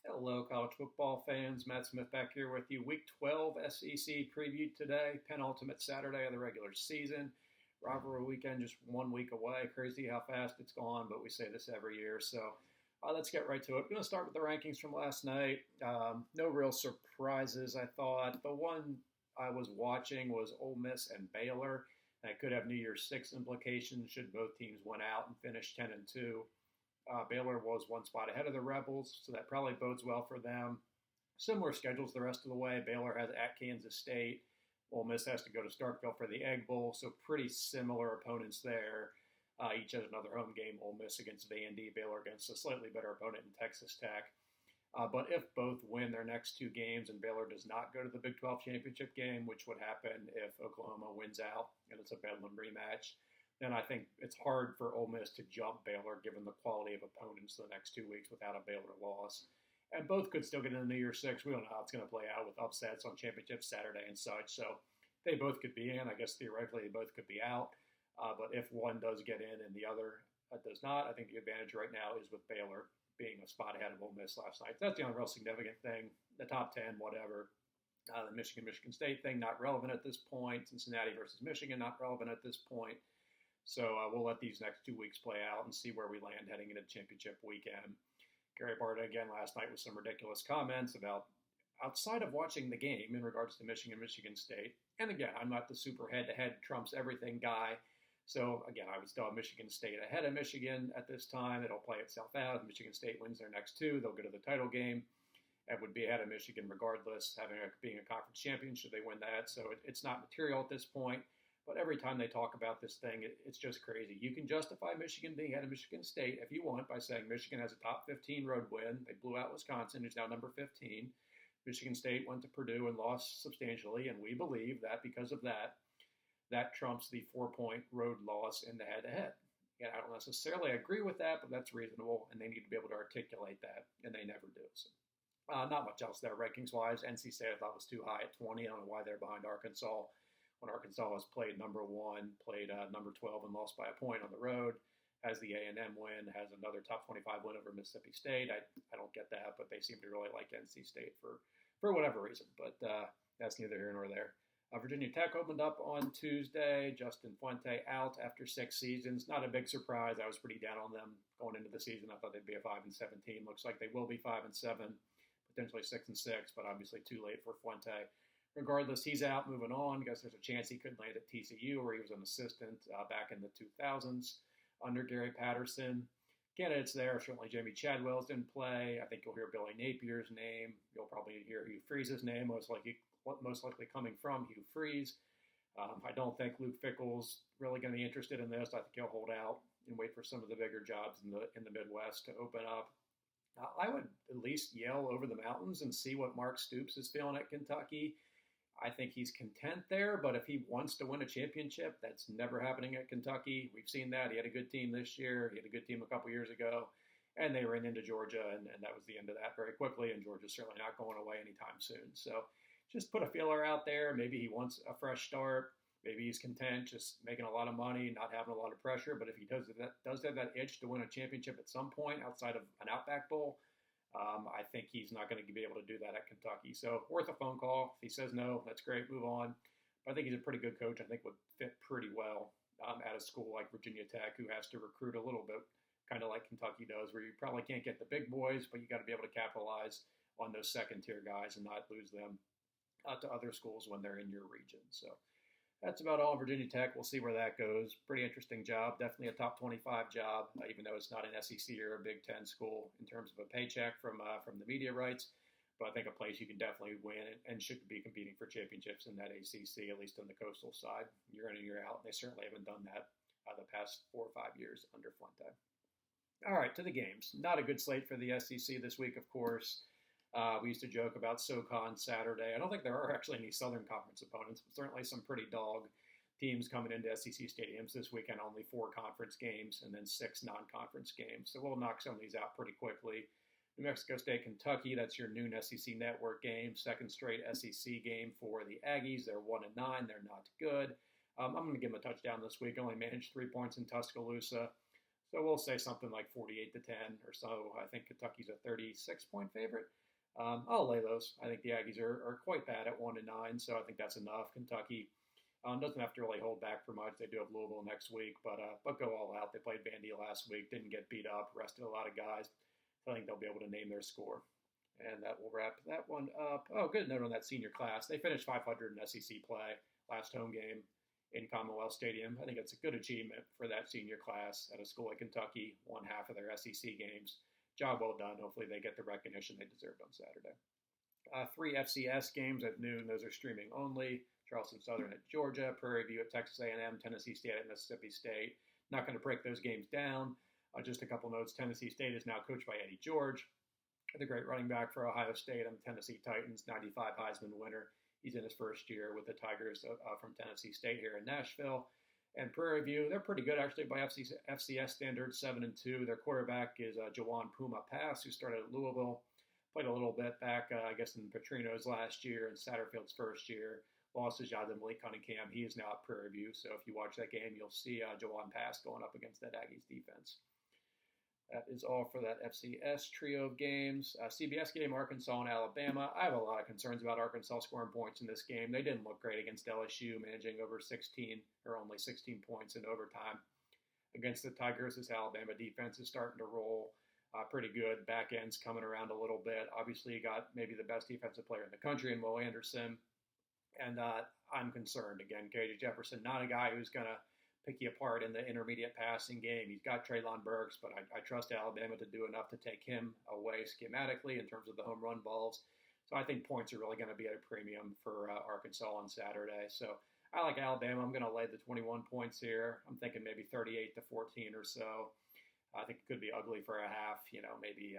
Hello, college football fans. Matt Smith back here with you. Week 12 SEC preview today, penultimate Saturday of the regular season. Rivalry weekend just 1 week away. Crazy how fast it's gone, but we say this every year. So let's get right to it. I'm going to start with the rankings from last night. No real surprises, I thought. The one I was watching was Ole Miss and Baylor. And it could have New Year's Six implications should both teams win out and finish 10-2. Baylor was one spot ahead of the Rebels, so that probably bodes well for them. Similar schedules the rest of the way. Baylor has at Kansas State. Ole Miss has to go to Starkville for the Egg Bowl, so pretty similar opponents there. Each has another home game. Ole Miss against Vandy, Baylor against a slightly better opponent in Texas Tech. But if both win their next two games and Baylor does not go to the Big 12 championship game, which would happen if Oklahoma wins out and it's a Bedlam rematch, then I think it's hard for Ole Miss to jump Baylor given the quality of opponents the next 2 weeks without a Baylor loss. And both could still get in the New Year's Six. We don't know how it's going to play out with upsets on championship Saturday and such. So they both could be in. I guess theoretically they both could be out. But if one does get in and the other does not, I think the advantage right now is with Baylor being a spot ahead of Ole Miss last night. That's the only real significant thing. The top 10, whatever. The Michigan State thing, not relevant at this point. Cincinnati versus Michigan, not relevant at this point. So we'll let these next 2 weeks play out and see where we land heading into championship weekend. Gary Barta again last night with some ridiculous comments about outside of watching the game in regards to Michigan State. And again, I'm not the super head-to-head trumps everything guy. So again, I would still have Michigan State ahead of Michigan at this time. It'll play itself out. If Michigan State wins their next two, they'll go to the title game. It would be ahead of Michigan regardless, being a conference champion should they win that. So it's not material at this point. But every time they talk about this thing, it's just crazy. You can justify Michigan being ahead of Michigan State if you want by saying Michigan has a top 15 road win. They blew out Wisconsin, who's now number 15. Michigan State went to Purdue and lost substantially, and we believe that because of that, that trumps the 4-point road loss in the head-to-head. And I don't necessarily agree with that, but that's reasonable, and they need to be able to articulate that, and they never do. So, not much else there rankings-wise. NC State I thought was too high at 20. I don't know why they're behind Arkansas when Arkansas has played number 1, played number 12, and lost by a point on the road. Has the A&M win, has another top 25 win over Mississippi State. I don't get that, but they seem to really like NC State for whatever reason. But that's neither here nor there. Virginia Tech opened up on Tuesday. Justin Fuente out after 6 seasons. Not a big surprise. I was pretty down on them going into the season. I thought they'd be a 5-7 team. Looks like they will be 5-7, potentially 6-6, but obviously too late for Fuente. Regardless, he's out, moving on. I guess there's a chance he could land at TCU, where he was an assistant back in the 2000s under Gary Patterson. Candidates there, certainly Jamie Chadwell's didn't play. I think you'll hear Billy Napier's name. You'll probably hear Hugh Freeze's name, most likely coming from Hugh Freeze. I don't think Luke Fickell's really going to be interested in this. I think he'll hold out and wait for some of the bigger jobs in the Midwest to open up. I would at least yell over the mountains and see what Mark Stoops is feeling at Kentucky. I think he's content there, but if he wants to win a championship, that's never happening at Kentucky. We've seen that. He had a good team this year. He had a good team a couple years ago, and they ran into Georgia, and that was the end of that very quickly, and Georgia's certainly not going away anytime soon. So just put a feeler out there. Maybe he wants a fresh start. Maybe he's content just making a lot of money, not having a lot of pressure. But if he does have that itch to win a championship at some point outside of an Outback Bowl, I think he's not going to be able to do that at Kentucky. So worth a phone call. If he says no, that's great, move on. But I think he's a pretty good coach. I think would fit pretty well at a school like Virginia Tech, who has to recruit a little bit, kind of like Kentucky does, where you probably can't get the big boys, but you got to be able to capitalize on those second-tier guys and not lose them to other schools when they're in your region. So that's about all. Virginia Tech, we'll see where that goes. Pretty interesting job. Definitely a top 25 job, even though it's not an SEC or a Big Ten school in terms of a paycheck from the media rights. But I think a place you can definitely win and should be competing for championships in that ACC, at least on the coastal side, year in and year out. And they certainly haven't done that the past 4 or 5 years under Fuente. All right, to the games. Not a good slate for the SEC this week, of course. We used to joke about SoCon Saturday. I don't think there are actually any Southern Conference opponents, but certainly some pretty dog teams coming into SEC stadiums this weekend. Only 4 conference games and then 6 non-conference games. So we'll knock some of these out pretty quickly. New Mexico State, Kentucky, that's your noon SEC Network game. Second straight SEC game for the Aggies. They're 1-9. They're not good. I'm going to give them a touchdown this week. Only managed 3 points in Tuscaloosa. So we'll say something like 48-10 or so. I think Kentucky's a 36-point favorite. I'll lay those. I think the Aggies are quite bad at 1-9, so I think that's enough. Kentucky doesn't have to really hold back for much. They do have Louisville next week, but go all out. They played Vandy last week, didn't get beat up, rested a lot of guys. So I think they'll be able to name their score. And that will wrap that one up. Oh, good note on that senior class. They finished 500 in SEC play last home game in Commonwealth Stadium. I think it's a good achievement for that senior class at a school like Kentucky, won half of their SEC games. Job well done. Hopefully they get the recognition they deserved on Saturday. 3 FCS games at noon. Those are streaming only. Charleston Southern at Georgia, Prairie View at Texas A&M, Tennessee State at Mississippi State. Not going to break those games down. Just a couple notes. Tennessee State is now coached by Eddie George, the great running back for Ohio State and the Tennessee Titans, 95 Heisman winner. He's in his first year with the Tigers from Tennessee State here in Nashville. And Prairie View, they're pretty good actually by FCS standards, 7-2. Their quarterback is Jawan Puma Pass, who started at Louisville. Played a little bit back, I guess, in Petrino's last year and Satterfield's first year. Lost his job to Malik Cunningham. He is now at Prairie View. So if you watch that game, you'll see Jawan Pass going up against that Aggies defense. That is all for that FCS trio of games. CBS game, Arkansas and Alabama. I have a lot of concerns about Arkansas scoring points in this game. They didn't look great against LSU, managing over 16 or only 16 points in overtime. Against the Tigers, this Alabama defense is starting to roll pretty good. Back end's coming around a little bit. Obviously, you got maybe the best defensive player in the country in Will Anderson. And I'm concerned. Again, KJ Jefferson, not a guy who's going to pick you apart in the intermediate passing game. He's got Treylon Burks, but I trust Alabama to do enough to take him away schematically in terms of the home run balls. So I think points are really going to be at a premium for Arkansas on Saturday. So I like Alabama. I'm going to lay the 21 points here. I'm thinking maybe 38-14 or so. I think it could be ugly for a half, maybe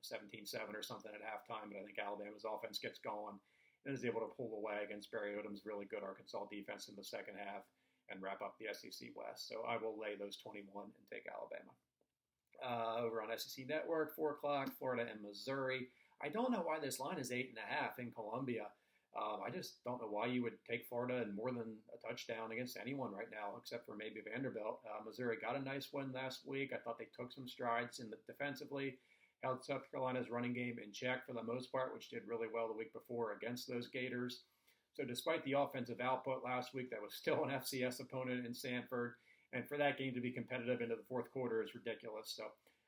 17-7 or something at halftime. But I think Alabama's offense gets going and is able to pull away against Barry Odom's really good Arkansas defense in the second half and wrap up the SEC West. So I will lay those 21 and take Alabama. Over on SEC Network, 4 o'clock, Florida and Missouri. I don't know why this line is 8.5 in Columbia. I just don't know why you would take Florida in more than a touchdown against anyone right now, except for maybe Vanderbilt. Missouri got a nice win last week. I thought they took some strides defensively, held South Carolina's running game in check for the most part, which did really well the week before against those Gators. So despite the offensive output last week, that was still an FCS opponent in Sanford. And for that game to be competitive into the fourth quarter is ridiculous. So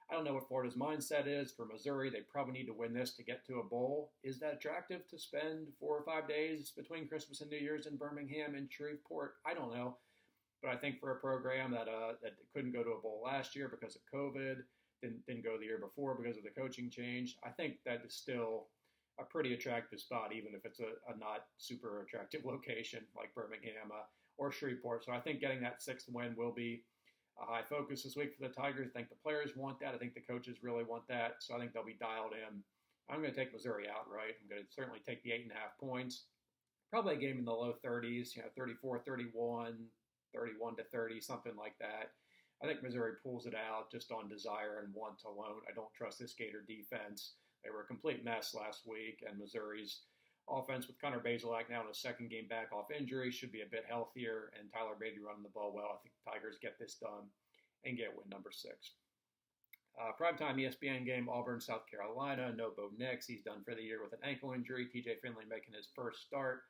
I don't know what Florida's mindset is. For Missouri, they probably need to win this to get to a bowl. Is that attractive to spend 4 or 5 days between Christmas and New Year's in Birmingham and Shreveport? I don't know. But I think for a program that couldn't go to a bowl last year because of COVID, didn't go the year before because of the coaching change, I think that is still a pretty attractive spot, even if it's a not super attractive location like Birmingham or Shreveport. So I think getting that 6th win will be a high focus this week for the Tigers. I think the players want that. I think the coaches really want that. So I think they'll be dialed in. I'm going to take Missouri outright. I'm going to certainly take the 8.5 points. Probably a game in the low 30s, 34-31, 31-30, something like that. I think Missouri pulls it out just on desire and want alone. I don't trust this Gator defense. They were a complete mess last week, and Missouri's offense with Connor Bazelak now in his second game back off injury should be a bit healthier, and Tyler Beatty running the ball well. I think the Tigers get this done and get win number 6. Primetime ESPN game, Auburn-South Carolina. No Bo Nix. He's done for the year with an ankle injury. TJ Finley making his first start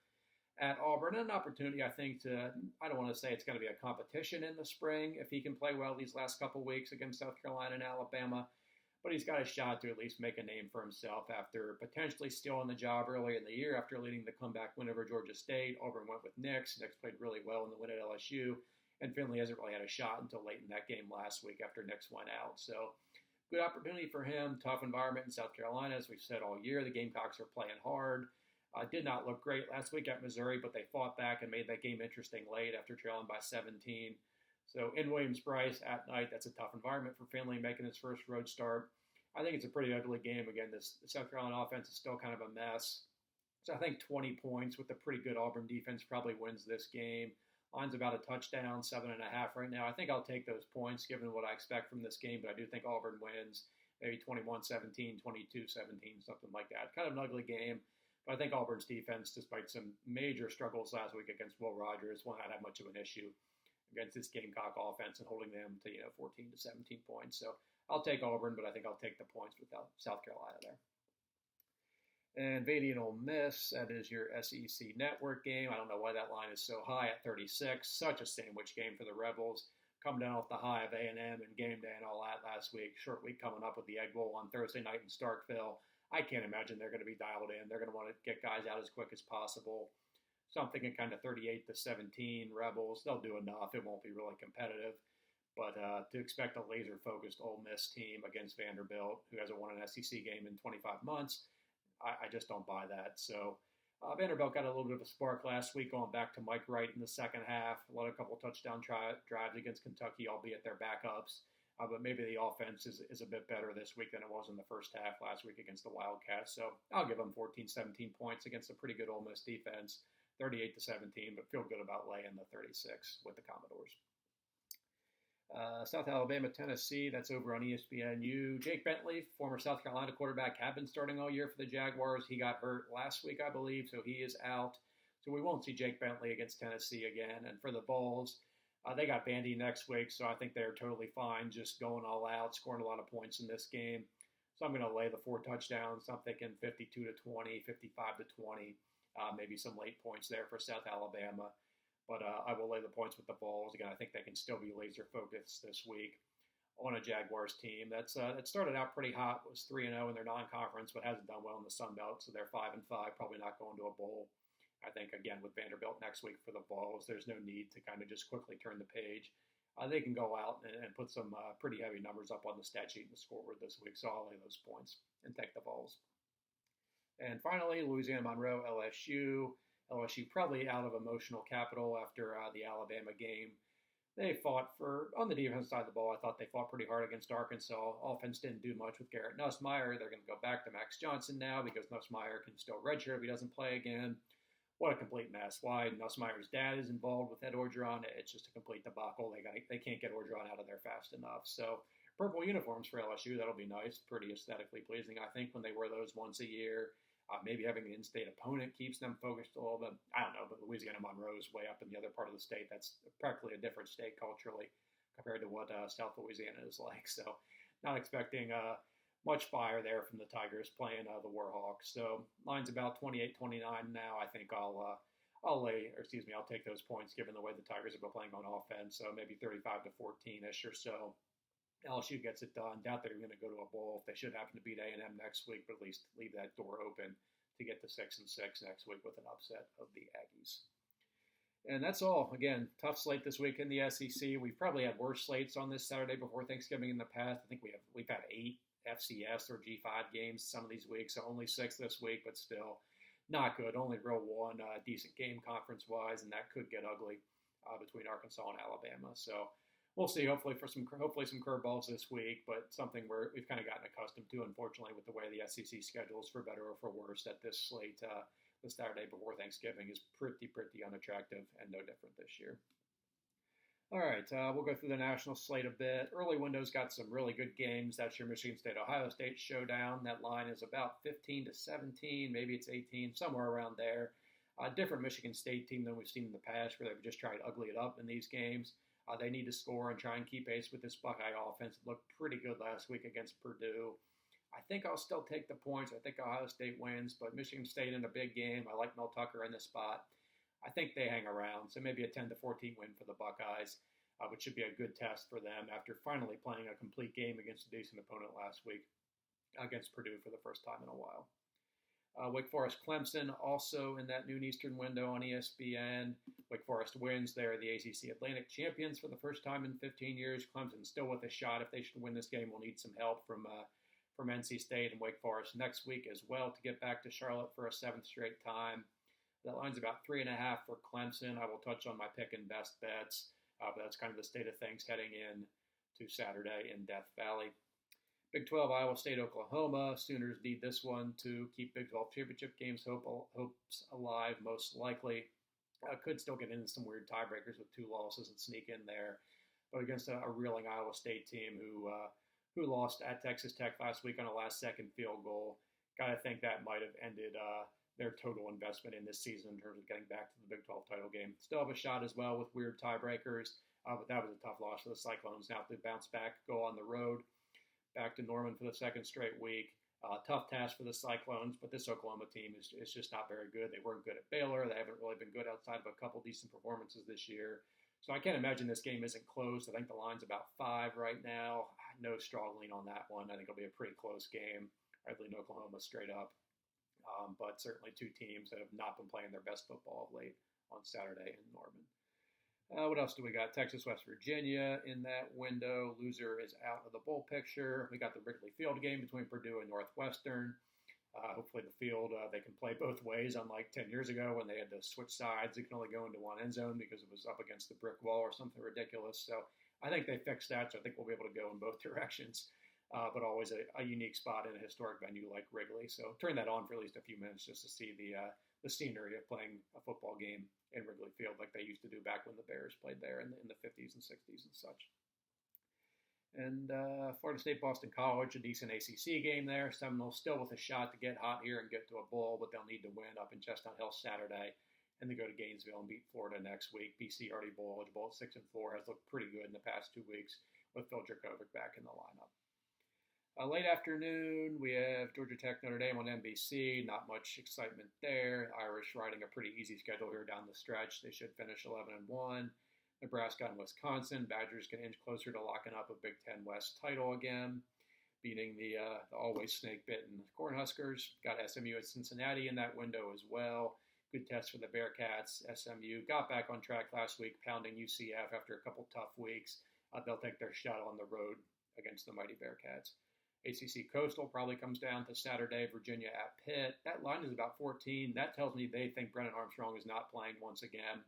at Auburn. An opportunity, I think, I don't want to say it's going to be a competition in the spring if he can play well these last couple weeks against South Carolina and Alabama. But he's got a shot to at least make a name for himself after potentially stealing the job early in the year after leading the comeback win over Georgia State. Auburn went with Nix. Nix played really well in the win at LSU. And Finley hasn't really had a shot until late in that game last week after Nix went out. So good opportunity for him. Tough environment in South Carolina, as we've said all year. The Gamecocks are playing hard. Did not look great last week at Missouri, but they fought back and made that game interesting late after trailing by 17. So in Williams-Brice at night, that's a tough environment for Finley making his first road start. I think it's a pretty ugly game. Again, this South Carolina offense is still kind of a mess. So I think 20 points with a pretty good Auburn defense probably wins this game. Line's about a touchdown, 7.5 right now. I think I'll take those points given what I expect from this game, but I do think Auburn wins maybe 21-17, 22-17, something like that. Kind of an ugly game. But I think Auburn's defense, despite some major struggles last week against Will Rogers, will not have much of an issue against this Gamecock offense and holding them to 14 to 17 points. So I'll take Auburn, but I think I'll take the points without South Carolina there. And Vanderbilt-Ole Miss, that is your SEC network game. I don't know why that line is so high at 36. Such a sandwich game for the Rebels. Coming down off the high of A&M and game day and all that last week. Short week coming up with the Egg Bowl on Thursday night in Starkville. I can't imagine they're going to be dialed in. They're going to want to get guys out as quick as possible. So I'm thinking kind of 38 to 17 Rebels. They'll do enough. It won't be really competitive. But to expect a laser-focused Ole Miss team against Vanderbilt, who hasn't won an SEC game in 25 months, I just don't buy that. So Vanderbilt got a little bit of a spark last week, going back to Mike Wright in the second half. Led a couple touchdown drives against Kentucky, albeit their backups. But maybe the offense is a bit better this week than it was in the first half last week against the Wildcats. So I'll give them 14, 17 points against a pretty good Ole Miss defense, 38 to 17, but feel good about laying the 36 with the Commodores. South Alabama, Tennessee, that's over on ESPNU. Jake Bentley, former South Carolina quarterback, had been starting all year for the Jaguars. He got hurt last week, I believe, so he is out. So we won't see Jake Bentley against Tennessee again. And for the Vols, they got Vandy next week, so I think they're totally fine just going all out, scoring a lot of points in this game. So I'm going to lay the 4 touchdowns. I'm thinking 52 to 20, 55 to 20, maybe some late points there for South Alabama. But I will lay the points with the Vols. Again, I think they can still be laser focused this week on a Jaguars team that started out pretty hot, was 3-0 in their non-conference, but hasn't done well in the Sun Belt, so they're 5-5, probably not going to a bowl. I think, again, with Vanderbilt next week for the Vols, there's no need to kind of just quickly turn the page. They can go out and put some pretty heavy numbers up on the stat sheet and the scoreboard this week, so I'll lay those points and take the Vols. And finally, Louisiana Monroe, LSU. LSU probably out of emotional capital after the Alabama game. They fought on the defense side of the ball, I thought they fought pretty hard against Arkansas. Offense didn't do much with Garrett Nussmeier. They're going to go back to Max Johnson now because Nussmeier can still redshirt if he doesn't play again. What a complete mess. Why Nussmeier's dad is involved with Ed Orgeron, it's just a complete debacle. They can't get Orgeron out of there fast enough. So purple uniforms for LSU, that'll be nice, pretty aesthetically pleasing, I think, when they wear those once a year. Maybe having an in-state opponent keeps them focused a little bit. I don't know, but Louisiana Monroe is way up in the other part of the state. That's practically a different state culturally compared to what South Louisiana is like. So not expecting much fire there from the Tigers playing the Warhawks. So line's about 28-29 now. I think I'll take those points given the way the Tigers have been playing on offense. So maybe 35 to 14-ish or so. LSU gets it done. Doubt they're going to go to a bowl. They should happen to beat A&M next week, but at least leave that door open to get to 6-6 next week with an upset of the Aggies. And that's all. Again, tough slate this week in the SEC. We've probably had worse slates on this Saturday before Thanksgiving in the past. I think we've had 8 FCS or G5 games some of these weeks, so only 6 this week, but still not good. Only real one decent game conference-wise, and that could get ugly between Arkansas and Alabama. So we'll see. Hopefully some curveballs this week, but something we've kind of gotten accustomed to, unfortunately, with the way the SEC schedules, for better or for worse, that this slate, the Saturday before Thanksgiving, is pretty unattractive and no different this year. All right, we'll go through the national slate a bit. Early window's got some really good games. That's your Michigan State-Ohio State showdown. That line is about 15 to 17, maybe it's 18, somewhere around there. A different Michigan State team than we've seen in the past, where they've just tried to ugly it up in these games. They need to score and try and keep pace with this Buckeye offense. It looked pretty good last week against Purdue. I think I'll still take the points. I think Ohio State wins, but Michigan State in a big game. I like Mel Tucker in this spot. I think they hang around, so maybe a 10 to 14 win for the Buckeyes, which should be a good test for them after finally playing a complete game against a decent opponent last week against Purdue for the first time in a while. Wake Forest Clemson also in that noon Eastern window on ESPN. Wake Forest wins. They are the ACC Atlantic champions for the first time in 15 years. Clemson still with a shot. If they should win this game, we'll need some help from NC State and Wake Forest next week as well to get back to Charlotte for a 7th straight time. That line's about 3.5 for Clemson. I will touch on my pick and best bets, but that's kind of the state of things heading in to Saturday in Death Valley. Big 12, Iowa State, Oklahoma. Sooners need this one to keep Big 12 championship games hopes alive, most likely. Could still get into some weird tiebreakers with 2 losses and sneak in there. But against a reeling Iowa State team who lost at Texas Tech last week on a last-second field goal, got to think that might have ended their total investment in this season in terms of getting back to the Big 12 title game. Still have a shot as well with weird tiebreakers. But that was a tough loss for the Cyclones. Now they bounce back, go on the road, back to Norman for the second straight week. Tough task for the Cyclones, but this Oklahoma team is just not very good. They weren't good at Baylor. They haven't really been good outside of a couple decent performances this year. So I can't imagine this game isn't close. I think the line's about 5 right now. No strong lean on that one. I think it'll be a pretty close game. I'd lean Oklahoma straight up. But certainly two teams that have not been playing their best football of late on Saturday in Norman. What else do we got? Texas, West Virginia in that window. Loser is out of the bowl picture. We got the Wrigley Field game between Purdue and Northwestern. Hopefully the field, they can play both ways, unlike 10 years ago when they had to switch sides. They can only go into one end zone because it was up against the brick wall or something ridiculous. So I think they fixed that, so I think we'll be able to go in both directions. But always a unique spot in a historic venue like Wrigley. So turn that on for at least a few minutes just to see the scenery of playing a football game in Wrigley Field like they used to do back when the Bears played there in the 50s and 60s and such. And Florida State, Boston College, a decent ACC game there. Seminoles still with a shot to get hot here and get to a bowl, but they'll need to win up in Chestnut Hill Saturday. And they go to Gainesville and beat Florida next week. BC already bowl eligible at 6-4, has looked pretty good in the past 2 weeks with Phil Dracovic back in the lineup. Late afternoon, we have Georgia Tech, Notre Dame on NBC. Not much excitement there. Irish riding a pretty easy schedule here down the stretch. They should finish 11-1. Nebraska and Wisconsin. Badgers can inch closer to locking up a Big Ten West title again, beating the always snake-bitten Cornhuskers. Got SMU at Cincinnati in that window as well. Good test for the Bearcats. SMU got back on track last week, pounding UCF after a couple tough weeks. They'll take their shot on the road against the mighty Bearcats. ACC Coastal probably comes down to Saturday, Virginia at Pitt. That line is about 14. That tells me they think Brennan Armstrong is not playing once again.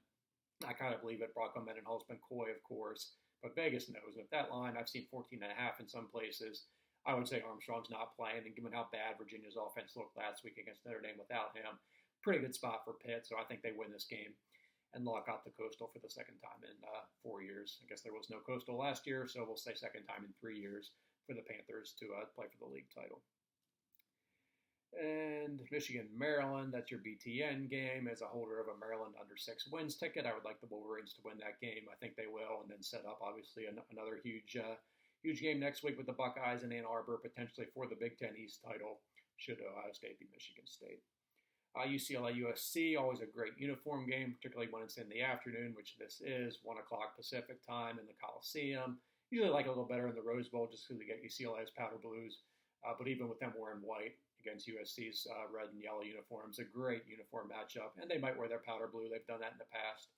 I kind of believe it. Bronco Mendenhall's been coy, of course, but Vegas knows. And if that line, I've seen 14.5 in some places, I would say Armstrong's not playing. And given how bad Virginia's offense looked last week against Notre Dame without him, pretty good spot for Pitt. So I think they win this game and lock out the Coastal for the second time in 4 years. I guess there was no Coastal last year, so we'll say second time in 3 years for the Panthers to play for the league title. And Michigan, Maryland, that's your BTN game. As a holder of a Maryland under 6 wins ticket, I would like the Wolverines to win that game. I think they will, and then set up, obviously, another huge game next week with the Buckeyes in Ann Arbor, potentially for the Big Ten East title, should Ohio State beat Michigan State. UCLA-USC, always a great uniform game, particularly when it's in the afternoon, which this is, 1 o'clock Pacific time in the Coliseum. Usually like it a little better in the Rose Bowl just because we get UCLA's powder blues. But even with them wearing white against USC's red and yellow uniforms, a great uniform matchup. And they might wear their powder blue. They've done that in the past.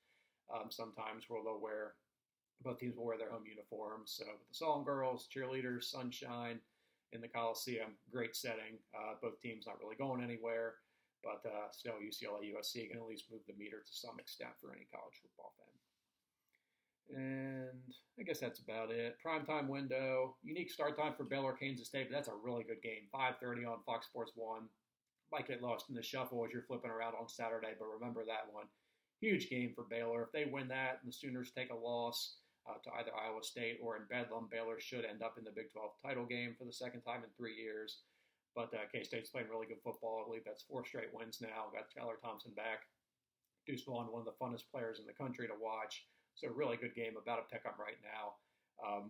Sometimes where both teams will wear their home uniforms. So with the Song Girls, cheerleaders, sunshine in the Coliseum, great setting. Both teams not really going anywhere. But still, UCLA-USC can at least move the meter to some extent for any college football fan. And I guess that's about it. Primetime window, unique start time for Baylor, Kansas State, but that's a really good game. 5:30 on Fox Sports 1. Might get lost in the shuffle as you're flipping around on Saturday, but remember that one. Huge game for Baylor. If they win that and the Sooners take a loss to either Iowa State or in Bedlam, Baylor should end up in the Big 12 title game for the second time in 3 years. But K-State's playing really good football. I believe that's 4 straight wins now. Got Skylar Thompson back. Deuce Vaughn, one of the funnest players in the country to watch. So a really good game, about to pick up right now.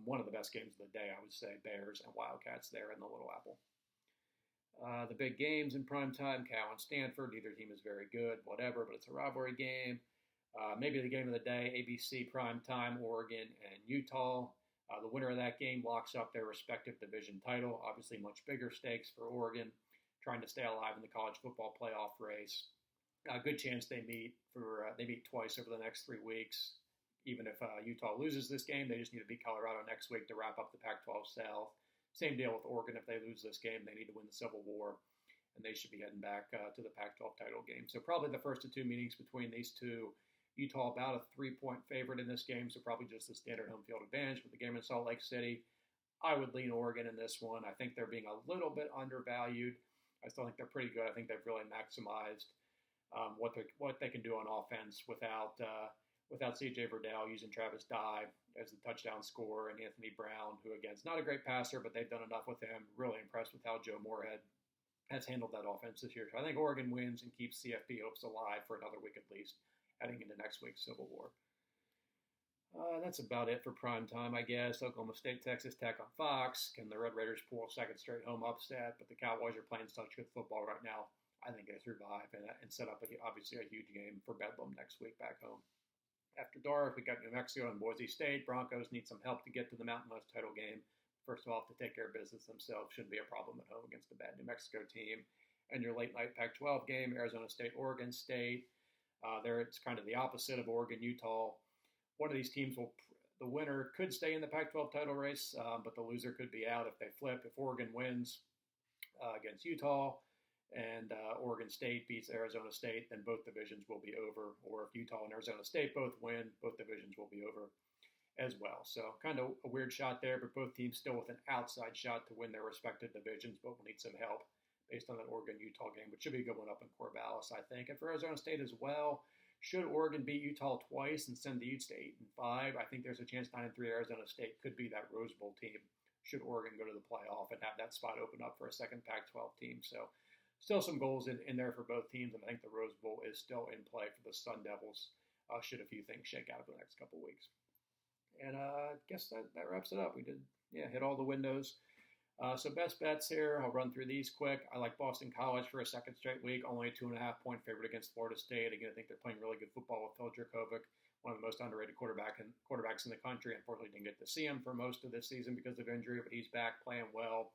One of the best games of the day, I would say, Bears and Wildcats there in the Little Apple. The big games in primetime, Cal and Stanford. Neither team is very good, whatever, but it's a rivalry game. Maybe the game of the day, ABC primetime, Oregon and Utah. The winner of that game locks up their respective division title. Obviously much bigger stakes for Oregon, trying to stay alive in the college football playoff race. Good chance they meet twice over the next 3 weeks. Even if Utah loses this game, they just need to beat Colorado next week to wrap up the Pac-12 South. Same deal with Oregon. If they lose this game, they need to win the Civil War, and they should be heading back to the Pac-12 title game. So probably the first of 2 meetings between these two. Utah about a 3-point favorite in this game, so probably just the standard home field advantage with the game in Salt Lake City. I would lean Oregon in this one. I think they're being a little bit undervalued. I still think they're pretty good. I think they've really maximized what they can do on offense without C.J. Verdell using Travis Dye as the touchdown scorer and Anthony Brown, who, again, is not a great passer, but they've done enough with him. Really impressed with how Joe Moorhead has handled that offense this year. So I think Oregon wins and keeps CFP hopes alive for another week at least, heading into next week's Civil War. That's about it for prime time, I guess. Oklahoma State, Texas Tech on Fox. Can the Red Raiders pull a second straight home upset? But the Cowboys are playing such good football right now. I think they survive and set up, obviously, a huge game for Bedlam next week back home. After dark, we got New Mexico and Boise State. Broncos need some help to get to the Mountain West title game. First of all, to take care of business themselves shouldn't be a problem at home against a bad New Mexico team. And your late night Pac-12 game, Arizona State, Oregon State. There it's kind of the opposite of Oregon, Utah. One of these teams the winner could stay in the Pac-12 title race, but the loser could be out if they flip. If Oregon wins against Utah and Oregon State beats Arizona State, then both divisions will be over. Or if Utah and Arizona State both win, both divisions will be over as well. So kind of a weird shot there, but both teams still with an outside shot to win their respective divisions, but will need some help based on that Oregon-Utah game, which should be a good one up in Corvallis, I think. And for Arizona State as well, should Oregon beat Utah twice and send the Utes to 8-5, I think there's a chance 9-3 Arizona State could be that Rose Bowl team should Oregon go to the playoff and have that spot open up for a second Pac-12 team. So still some goals in there for both teams, and I think the Rose Bowl is still in play for the Sun Devils should a few things shake out over the next couple of weeks. And I guess that wraps it up. We did, hit all the windows. So best bets here, I'll run through these quick. I like Boston College for a second straight week, only a 2.5-point favorite against Florida State. Again, I think they're playing really good football with Phil Jurkovec, one of the most underrated quarterbacks in the country. Unfortunately, didn't get to see him for most of this season because of injury, but he's back playing well.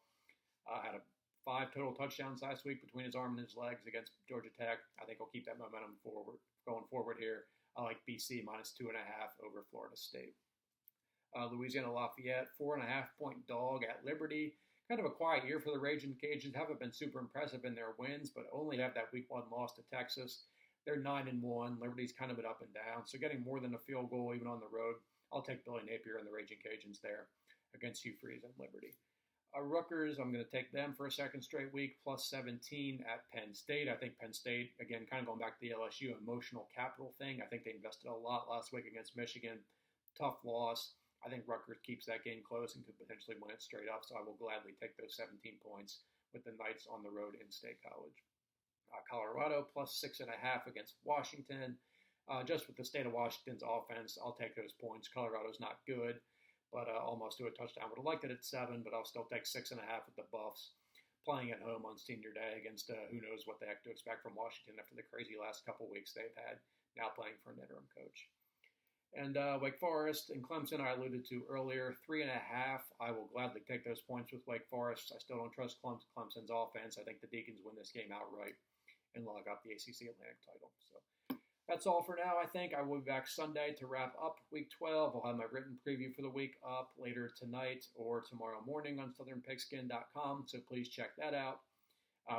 Had 5 total touchdowns last week between his arm and his legs against Georgia Tech. I think he'll keep that momentum going forward here. I like BC minus 2.5 over Florida State. Louisiana Lafayette, 4.5-point dog at Liberty. Kind of a quiet year for the Raging Cajuns. Haven't been super impressive in their wins, but only have that week 1 loss to Texas. They're 9-1. Liberty's kind of been up and down, so getting more than a field goal even on the road. I'll take Billy Napier and the Raging Cajuns there against Hugh Freeze and Liberty. Rutgers, I'm going to take them for a second straight week, plus 17 at Penn State. I think Penn State, again, kind of going back to the LSU emotional capital thing. I think they invested a lot last week against Michigan. Tough loss. I think Rutgers keeps that game close and could potentially win it straight up, so I will gladly take those 17 points with the Knights on the road in State College. Colorado plus 6.5 against Washington. Just with the state of Washington's offense, I'll take those points. Colorado's not good, but almost to a touchdown. Would have liked it at 7, but I'll still take 6.5 with the Buffs. Playing at home on senior day against who knows what the heck to expect from Washington after the crazy last couple weeks they've had, now playing for an interim coach. And Wake Forest and Clemson, I alluded to earlier, 3.5. I will gladly take those points with Wake Forest. I still don't trust Clemson's offense. I think the Deacons win this game outright and log up the ACC Atlantic title. So that's all for now, I think. I will be back Sunday to wrap up Week 12. I'll have my written preview for the week up later tonight or tomorrow morning on southernpigskin.com, so please check that out.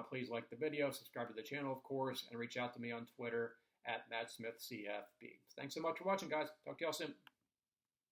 Please like the video, subscribe to the channel, of course, and reach out to me on Twitter at MattSmithCFB. Thanks so much for watching, guys. Talk to y'all soon.